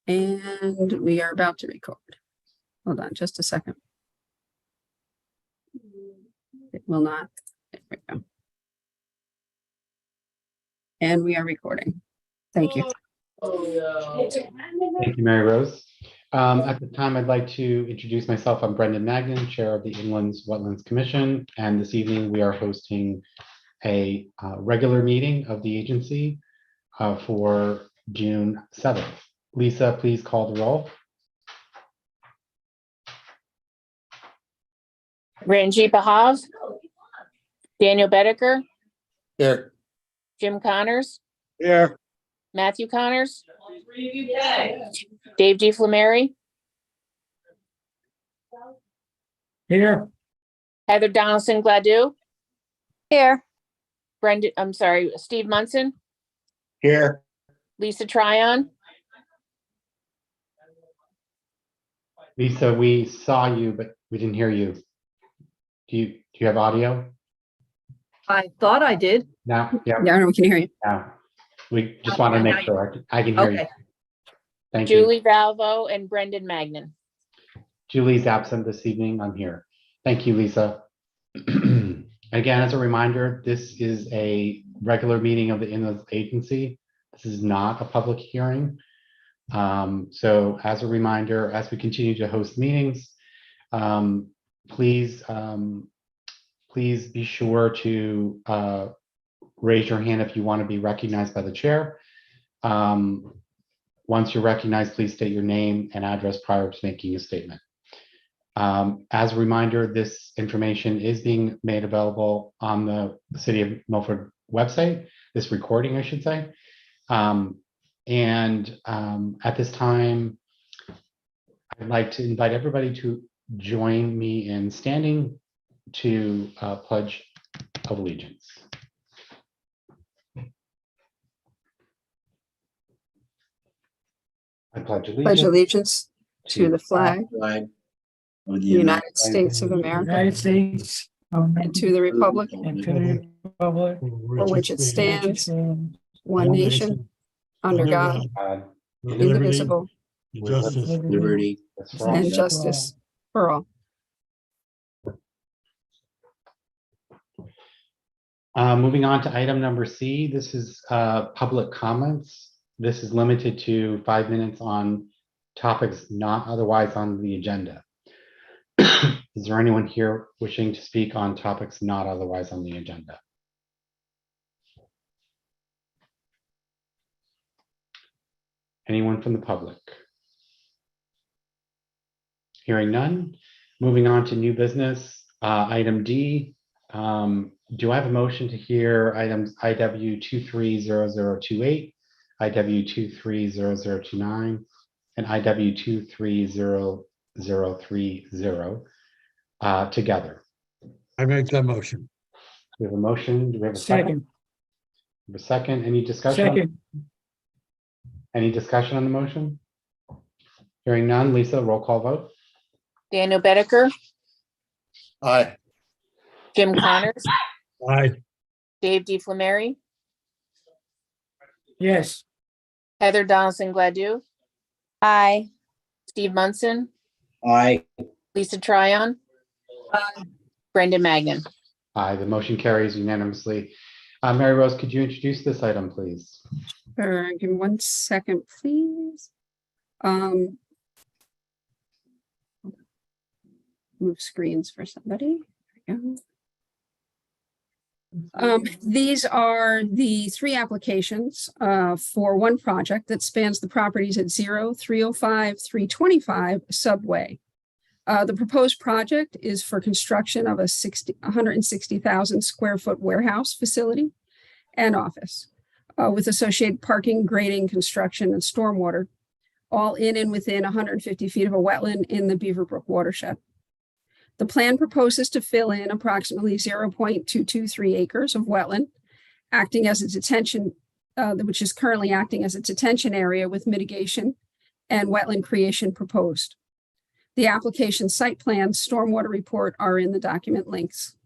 And we are about to record. Hold on just a second. It will not. There we go. And we are recording. Thank you. Thank you, Mary Rose. At the time, I'd like to introduce myself. I'm Brendan Magnan, Chair of the Inlands Wetlands Commission, and this evening we are hosting a regular meeting of the agency for June 7th. Lisa, please call the roll. Ranjit Bahav, Daniel Bedecker, Here. Jim Connors, Here. Matthew Connors, Dave G. Flamery, Here. Heather Donaldson Gladue, Here. Steve Munson, Here. Lisa Tryon, Lisa, we saw you, but we didn't hear you. Do you have audio? I thought I did. Now, yeah, Yeah, we can hear you. now. We just want to make sure I can hear you. Okay. Thank you. Julie Valvo, and Brendan Magnan. Julie's absent this evening. I'm here. Thank you, Lisa. Again, as a reminder, this is a regular meeting of the Inlands Agency. This is not a public hearing. So as a reminder, as we continue to host meetings, please be sure to raise your hand if you want to be recognized by the chair. Once you're recognized, please state your name and address prior to making a statement. As a reminder, this information is being made available on the City of Milford website, this recording, I should say. At this time, I'd like to invite everybody to join me in standing to pledge of allegiance. I pledge Pledge allegiance to the flag Flag of of the United States of America United States. and to the republic And to the republic. for which it stands, and one nation, under God, indivisible, Justice, liberty. and justice for all. Moving on to item number C, this is public comments. This is limited to 5 minutes on topics not otherwise on the agenda. Is there anyone here wishing to speak on topics not otherwise on the agenda? Anyone from the public? Hearing none. Moving on to new business, item D. Do I have a motion to hear items IW 230028, IW 230029, and IW 230030 together? I make that motion. We have a motion. Do we have a second? We have a second. Any discussion? Second, Any discussion on the motion? Hearing none. Lisa, roll call vote. Daniel Bedecker, Aye. Jim Connors, Aye. Dave D. Flamery, yes. Heather Donaldson Gladue, Aye. Steve Munson, Aye. Lisa Tryon, Brendan Magnan. Aye, the motion carries unanimously. Mary Rose, could you introduce this item, please? Give me 1 second, please. Move screens for somebody. There we go. These are the 3 applications for one project that spans the properties at 0, 305, 325 Subway. The proposed project is for construction of a 160,000 square foot warehouse facility and office with associated parking, grading, construction, and stormwater, all in and within 150 feet of a wetland in the Beaverbrook watershed. The plan proposes to fill in approximately 0.223 acres of wetland, acting as a detention, which is currently acting as a detention area with mitigation and wetland creation proposed. The application site plan, stormwater report are in the document links.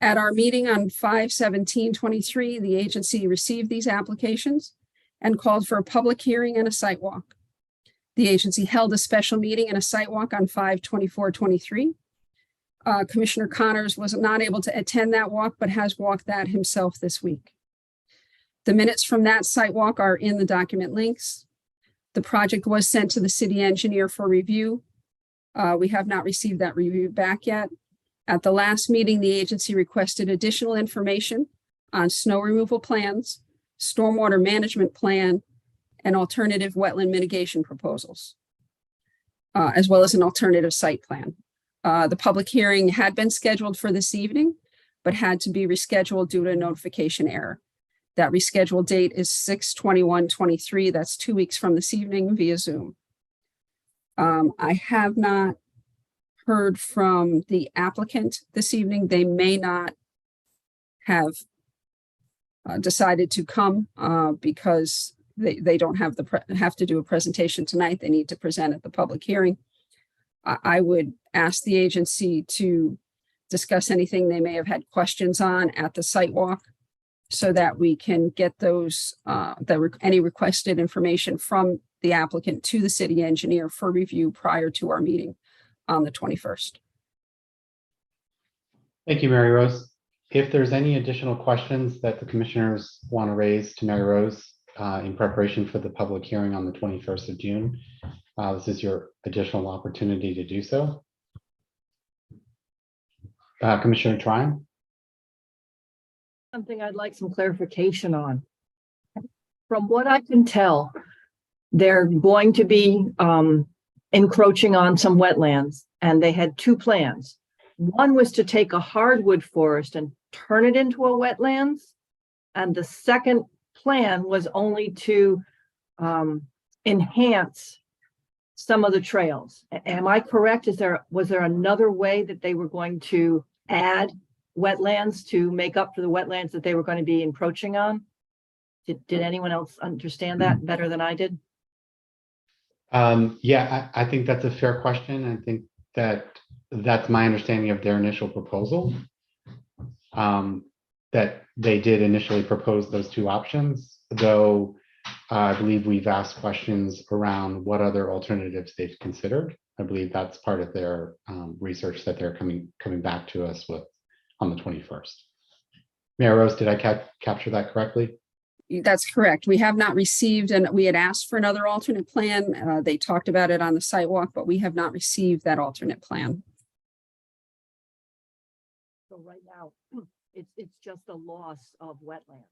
At our meeting on 5/17/23, the agency received these applications and called for a public hearing and a site walk. The agency held a special meeting and a site walk on 5/24/23. Commissioner Connors was not able to attend that walk, but has walked that himself this week. The minutes from that site walk are in the document links. The project was sent to the city engineer for review. We have not received that review back yet. At the last meeting, the agency requested additional information on snow removal plans, stormwater management plan, and alternative wetland mitigation proposals, as well as an alternative site plan. The public hearing had been scheduled for this evening, but had to be rescheduled due to a notification error. That rescheduled date is 6/21/23. That's 2 weeks from this evening via Zoom. I have not heard from the applicant this evening. They may not have decided to come because they don't have have to do a presentation tonight. They need to present at the public hearing. I would ask the agency to discuss anything they may have had questions on at the site walk so that we can get those, any requested information from the applicant to the city engineer for review prior to our meeting on the 21st. Thank you, Mary Rose. If there's any additional questions that the commissioners want to raise to Mary Rose in preparation for the public hearing on the 21st of June, this is your additional opportunity to do so. Commissioner Tryon? Something I'd like some clarification on. From what I can tell, they're going to be encroaching on some wetlands, and they had two plans. One was to take a hardwood forest and turn it into a wetlands, and the second plan was only to enhance some of the trails. Am I correct? Was there another way that they were going to add wetlands to make up for the wetlands that they were going to be encroaching on? Did anyone else understand that better than I did? Yeah, I think that's a fair question. I think that's my understanding of their initial proposal. That they did initially propose those two options, though I believe we've asked questions around what other alternatives they've considered. I believe that's part of their research that they're coming back to us with on the 21st. Mary Rose, did I capture that correctly? That's correct. We have not received, and we had asked for another alternate plan. They talked about it on the site walk, but we have not received that alternate plan. So right now, it's just a loss of wetlands.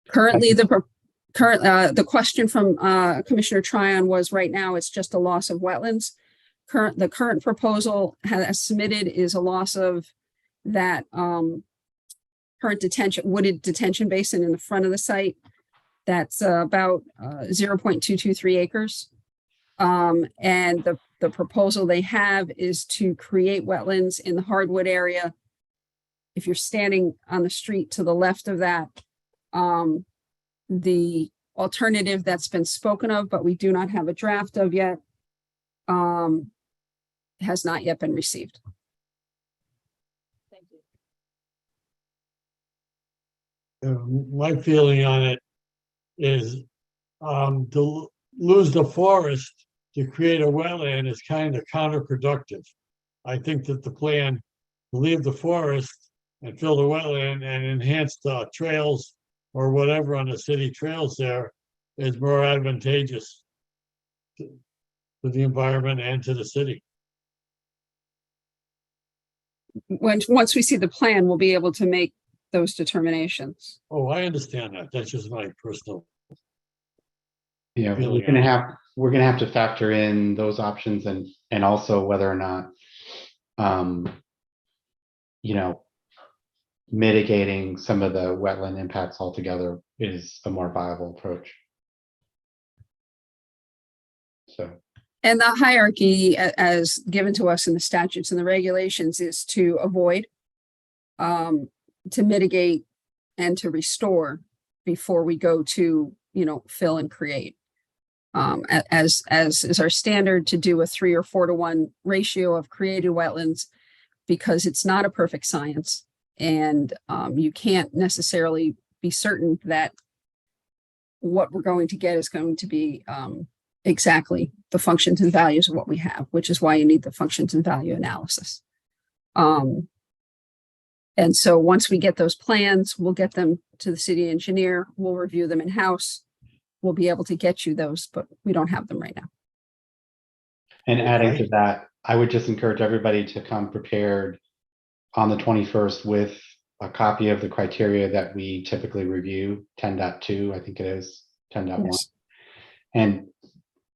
Currently, the question from Commissioner Tryon was right now it's just a loss of wetlands. The current proposal has submitted is a loss of that current wooded detention basin in the front of the site. That's about 0.223 acres. And the proposal they have is to create wetlands in the hardwood area. If you're standing on the street to the left of that, the alternative that's been spoken of, but we do not have a draft of yet, has not yet been received. Thank you. My feeling on it is to lose the forest to create a wetland is kind of counterproductive. I think that the plan to leave the forest and fill the wetland and enhance the trails or whatever on the city trails there is more advantageous to the environment and to the city. Once we see the plan, we'll be able to make those determinations. Oh, I understand that. That's just my personal. Yeah, Really, we're gonna have to factor in those options and also whether or not mitigating some of the wetland impacts altogether is a more viable approach. So. And the hierarchy as given to us in the statutes and the regulations is to avoid, to mitigate, and to restore before we go to, fill and create. As is our standard to do a 3 or 4 to 1 ratio of created wetlands, because it's not a perfect science. And you can't necessarily be certain that what we're going to get is going to be exactly the functions and values of what we have, which is why you need the functions and value analysis. And so once we get those plans, we'll get them to the city engineer, we'll review them in-house. We'll be able to get you those, but we don't have them right now. And adding to that, I would just encourage everybody to come prepared on the 21st with a copy of the criteria that we typically review, 10.2, I think it is, 10.1. Yes. And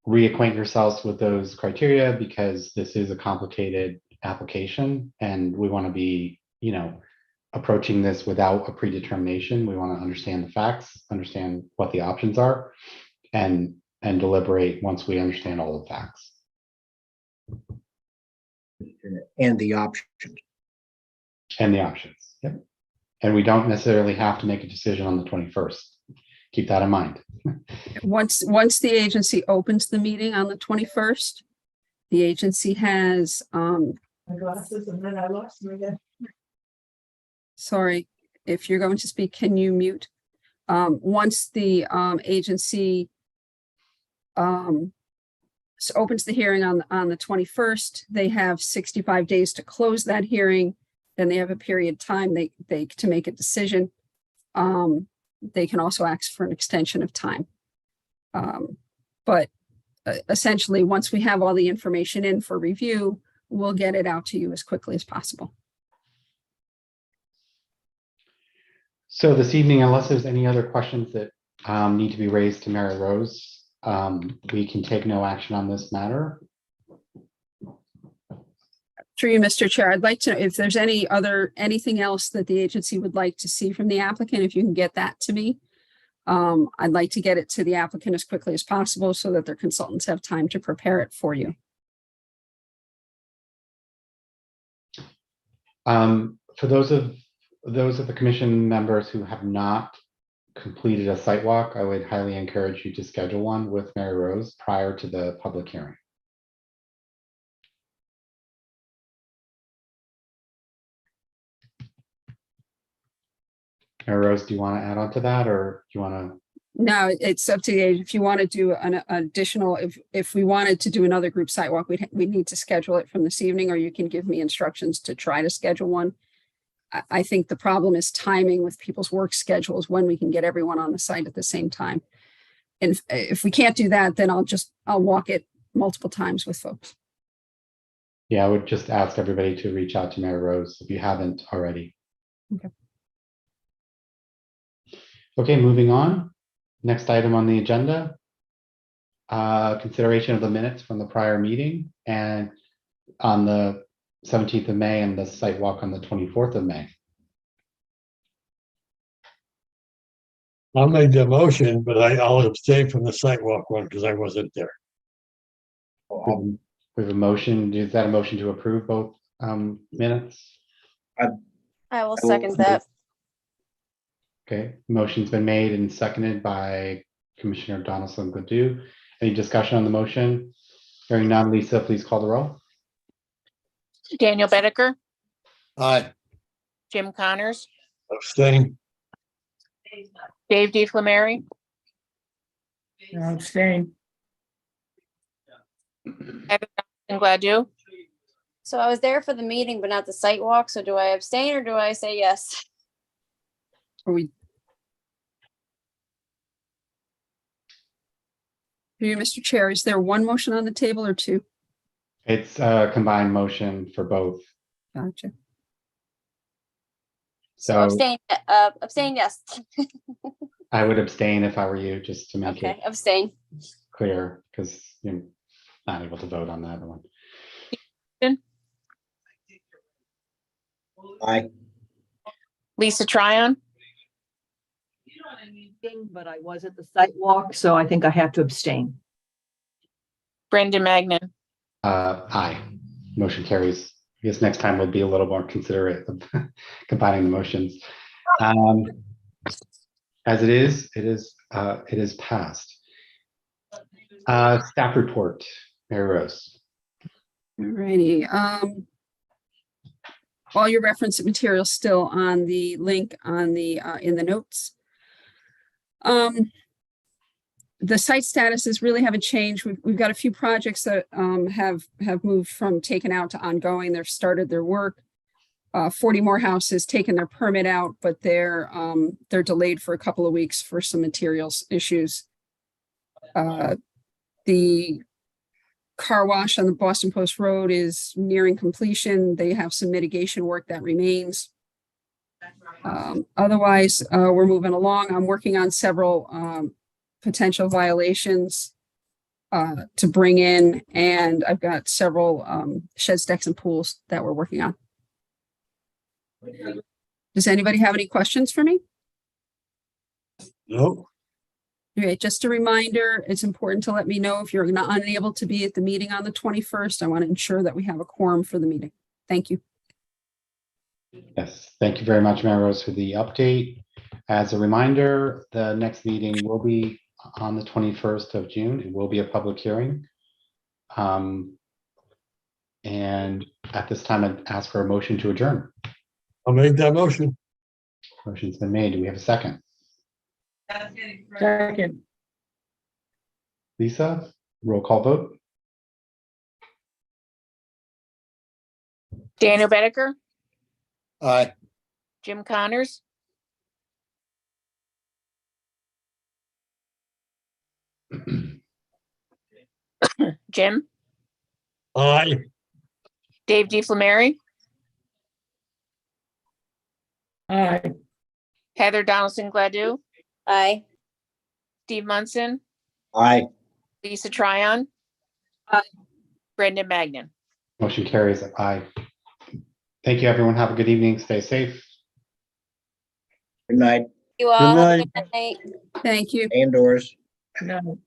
reacquaint yourselves with those criteria because this is a complicated application and we want to be, approaching this without a predetermination. We want to understand the facts, understand what the options are, and deliberate once we understand all the facts. And the options. And the options. Yep. And we don't necessarily have to make a decision on the 21st. Keep that in mind. Once the agency opens the meeting on the 21st, the agency has, My glasses, and then I lost them again. sorry, if you're going to speak, can you mute? Once the agency opens the hearing on the 21st, they have 65 days to close that hearing. Then they have a period of time they to make a decision. They can also ask for an extension of time. But essentially, once we have all the information in for review, we'll get it out to you as quickly as possible. So this evening, unless there's any other questions that need to be raised to Mary Rose, we can take no action on this matter. Through you, Mr. Chair, I'd like to know if there's anything else that the agency would like to see from the applicant, if you can get that to me. I'd like to get it to the applicant as quickly as possible so that their consultants have time to prepare it for you. For those of the commission members who have not completed a site walk, I would highly encourage you to schedule one with Mary Rose prior to the public hearing. Mary Rose, do you want to add on to that, or do you want to? No, it's up to you. If you want to do an additional, if we wanted to do another group site walk, we'd need to schedule it from this evening, or you can give me instructions to try to schedule one. I think the problem is timing with people's work schedules when we can get everyone on the site at the same time. And if we can't do that, then I'll walk it multiple times with folks. Yeah, I would just ask everybody to reach out to Mary Rose if you haven't already. Okay. Okay, moving on. Next item on the agenda, consideration of the minutes from the prior meeting and on the 17th of May and the site walk on the 24th of May. I'll make the motion, but I'll abstain from the sidewalk one because I wasn't there. We have a motion. Is that a motion to approve both minutes? I will second that. Okay, motion's been made and seconded by Commissioner Donaldson Gladue. Any discussion on the motion? Hearing none, Lisa, please call the roll. Daniel Bedecker, Aye. Jim Connors, Abstain. Dave DeFlameri, Abstain. Heather Dodson Gladue, So I was there for the meeting, but not the site walk. So do I abstain or do I say yes? Are we? Through you, Mr. Chair, is there one motion on the table or two? It's a combined motion for both. Gotcha. So abstain, yes. I would abstain if I were you, just to make Okay, it abstain. clear, because you're not able to vote on that one. Aye. Lisa Tryon, But I was at the site walk, so I think I have to abstain. Brendan Magnan, Aye. Motion carries. I guess next time we'll be a little more considerate of combining the motions. As it is passed. Staff report, Mary Rose. Alrighty. All your reference materials still on the link on the in the notes. The site statuses really haven't changed. We've got a few projects that have moved from taken out to ongoing. They've started their work. 40 more houses taken their permit out, but they're delayed for a couple of weeks for some materials issues. The car wash on the Boston Post Road is nearing completion. They have some mitigation work that remains. Otherwise, we're moving along. I'm working on several potential violations to bring in, and I've got several sheds, decks, and pools that we're working on. Does anybody have any questions for me? No, Okay, just a reminder, it's important to let me know if you're not unable to be at the meeting on the 21st. I want to ensure that we have a quorum for the meeting. Thank you. Yes, thank you very much, Mary Rose, for the update. As a reminder, the next meeting will be on the 21st of June. It will be a public hearing. And at this time, I'd ask for a motion to adjourn. I'll make that motion. Motion's been made. Do we have a second? Second. Lisa, roll call vote. Daniel Bedecker, Aye. Jim Connors, Jim, Aye. Dave DeFlamary, Aye. Heather Donaldson Gladue, Aye. Steve Munson, Aye. Lisa Tryon. Aye. Brendan Magnan. Motion carries. Aye. Thank you, everyone. Have a good evening. Stay safe. Good night. You all have a night. good night. Thank you. Indoors. No.